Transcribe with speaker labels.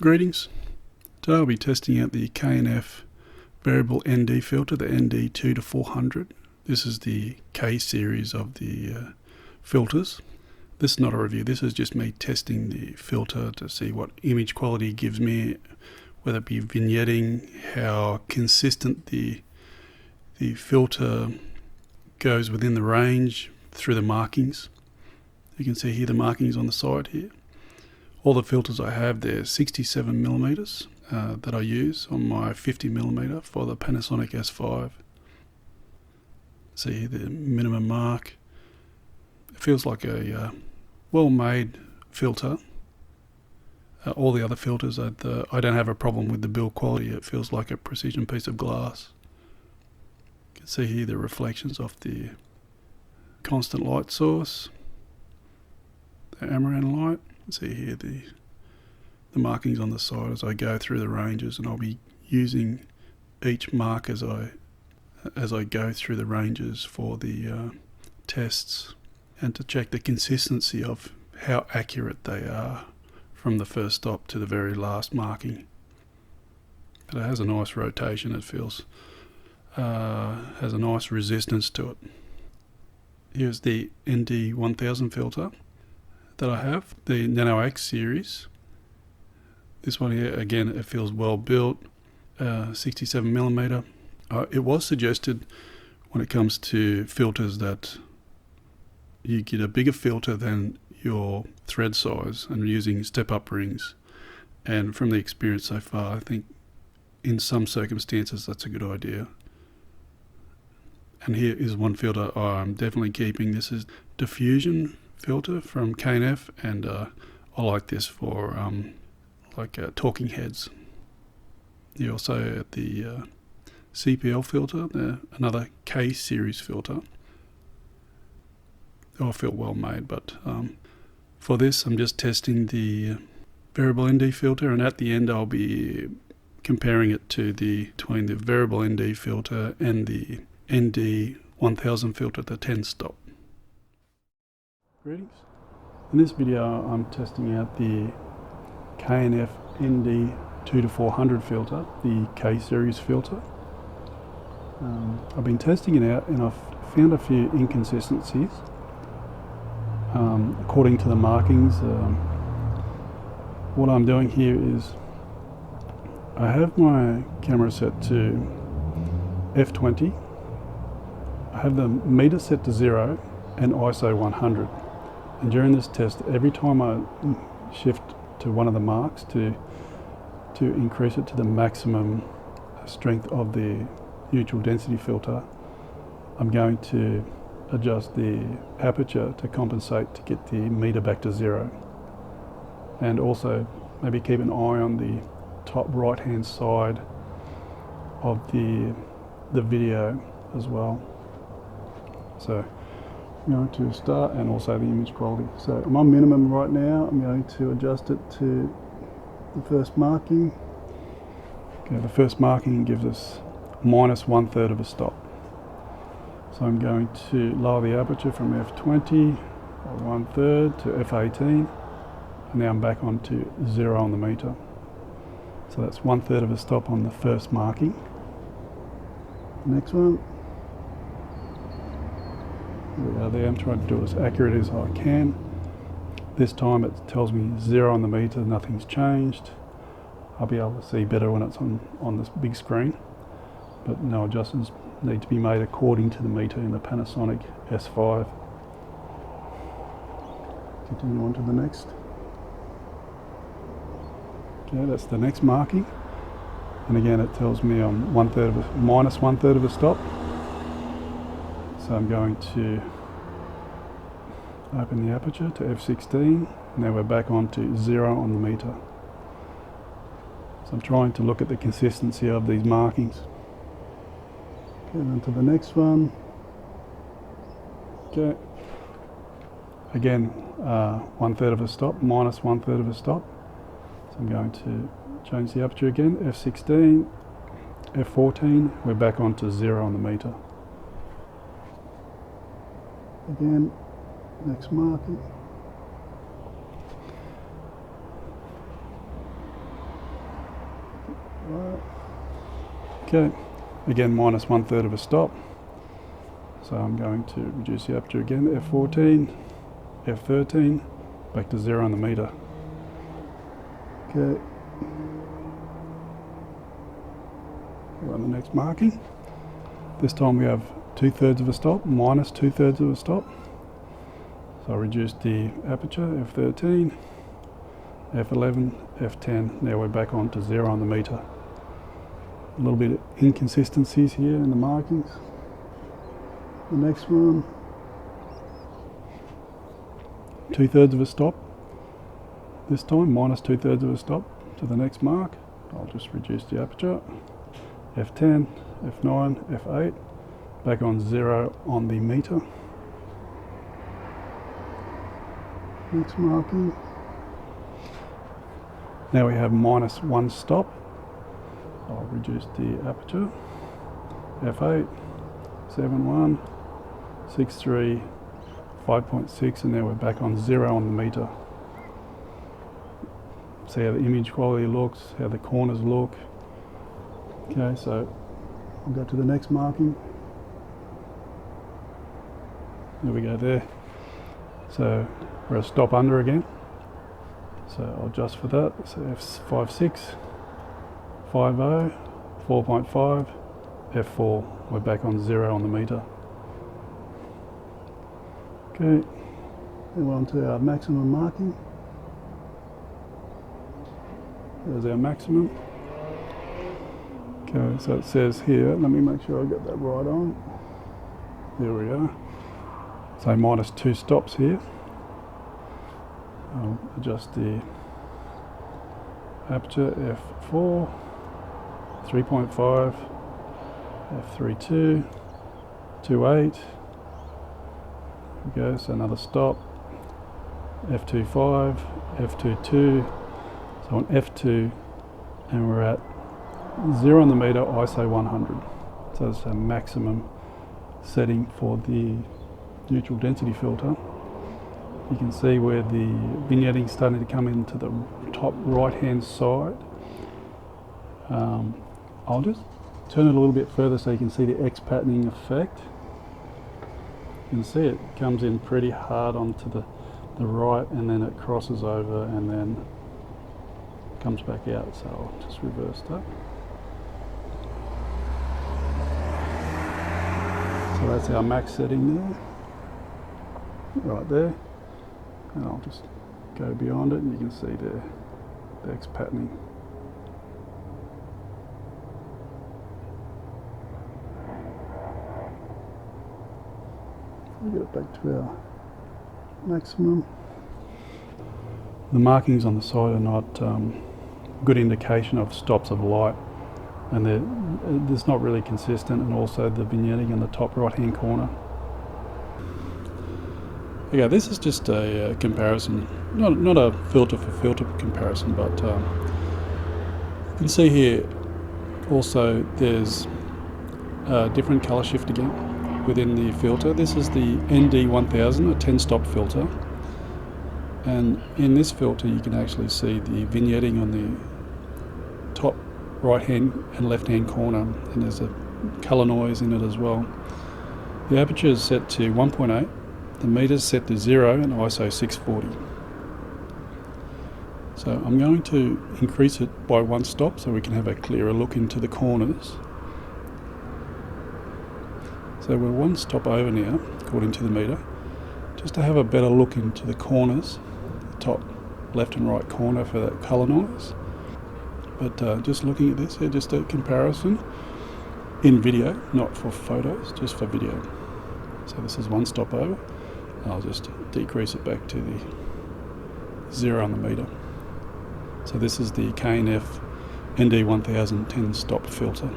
Speaker 1: Greetings. Today I'll be testing out the K&F variable ND filter, the ND 2 to 400. This is the K series of the filters. This is not a review, this is just me testing the filter to see what image quality it gives me, whether it be vignetting, how consistent the filter goes within the range through the markings. You can see here the markings on the side here. All the filters I have, they're 67mm that I use on my 50mm for the Panasonic S5. See here the minimum mark. It feels like a well-made filter. All the other filters, I don't have a problem with the build quality. It feels like a precision piece of glass. You can see here the reflections of the constant light source, the Amaran light. See here the markings on the side as I go through the ranges, and I'll be using each mark as I go through the ranges for the tests, and to check the consistency of how accurate they are from the first stop to the very last marking. But it has a nice rotation. It feels has a nice resistance to it. Here's the ND 1000 filter that I have, the Nano X series. This one here, again, it feels well built, 67mm. It was suggested when it comes to filters that you get a bigger filter than your thread size and using step-up rings. And from the experience so far, I think in some circumstances that's a good idea. And here is one filter I'm definitely keeping. This is diffusion filter from K&F, and I like this for talking heads. You also have the CPL filter, another K series filter. I feel well made, but for this I'm just testing the variable ND filter, and at the end I'll be comparing it to between the variable ND filter and the ND 1000 filter, the 10 stop. Greetings. In this video I'm testing out the K&F ND 2 to 400 filter, the K series filter. I've been testing it out and I've found a few inconsistencies according to the markings. What I'm doing here is I have my camera set to f20. I have the meter set to 0 and ISO 100. And during this test, every time I shift to one of the marks to increase it to the maximum strength of the neutral density filter, I'm going to adjust the aperture to compensate to get the meter back to 0. And also maybe keep an eye on the top right hand side of the video as well. So I'm going to start, and also the image quality. So I'm on minimum right now. I'm going to adjust it to the first marking. Okay, the first marking gives us minus 1/3 of a stop. So I'm going to lower the aperture from f20 or 1/3 to f18, and now I'm back on to 0 on the meter. So that's 1/3 of a stop on the first marking. Next one. There we are there. I'm trying to do as accurate as I can. This time it tells me 0 on the meter, nothing's changed. I'll be able to see better when it's on this big screen, but no adjustments need to be made according to the meter in the Panasonic S5. Continue on to the next. Okay, that's the next marking, and again it tells me I'm minus 1/3 of a stop. So I'm going to open the aperture to f16. Now we're back on to 0 on the meter. So I'm trying to look at the consistency of these markings. Okay, on to the next one. Okay. Again, 1/3 of a stop, minus 1/3 of a stop. So I'm going to change the aperture again, f16, f14, we're back on to 0 on the meter. Again, next marking. Okay, again minus 1/3 of a stop. So I'm going to reduce the aperture again, f14, f13, back to 0 on the meter. Okay. Run the next marking. This time we have 2/3 of a stop, minus 2/3 of a stop. So I reduced the aperture, f13, f11, f10. Now we're back on to 0 on the meter. A little bit of inconsistencies here in the markings. The next one, 2/3 of a stop. This time minus 2/3 of a stop to the next mark. I'll just reduce the aperture. F10, F9, F8, back on 0 on the meter. Next marking. Now we have minus 1 stop. I'll reduce the aperture. F8, 7.1, 6.3, 5.6, and now we're back on 0 on the meter. See how the image quality looks, how the corners look. Okay, so I'll go to the next marking. There we go there. So we're a stop under again. So I'll adjust for that. So F56, 50, 4.5, F4. We're back on 0 on the meter. Okay, then we're on to our maximum marking. There's our maximum. Okay, so it says here, let me make sure I get that right on. There we are. So minus 2 stops here. I'll adjust the aperture, f4, 3.5, f32, 2.8. There we go, so another stop. f2.5, f2.2. So on f2, and we're at 0 on the meter, ISO 100. So it's a maximum setting for the neutral density filter. You can see where the vignetting is starting to come into the top right hand side. I'll just turn it a little bit further so you can see the X patterning effect. You can see it comes in pretty hard onto the right, and then it crosses over and then comes back out. So I'll just reverse that. So that's our max setting there, right there. And I'll just go beyond it and you can see the X patterning. We'll get it back to our maximum. The markings on the side are not good indication of stops of light, and it's not really consistent, and also the vignetting in the top right hand corner. Okay, this is just a comparison, not a filter for filter comparison, but you can see here also there's a different color shift again within the filter. This is the ND 1000, a 10 stop filter, and in this filter you can actually see the vignetting on the top right hand and left hand corner, and there's a color noise in it as well. The aperture is set to 1.8. The meter's set to 0 and ISO 640. So I'm going to increase it by 1 stop so we can have a clearer look into the corners. So we're 1 stop over now, according to the meter, just to have a better look into the corners, the top left and right corner for that colour noise. But just looking at this here, just a comparison in video, not for photos, just for video. So this is 1 stop over. I'll just decrease it back to the 0 on the meter. So this is the K&F ND 1000 10 stop filter.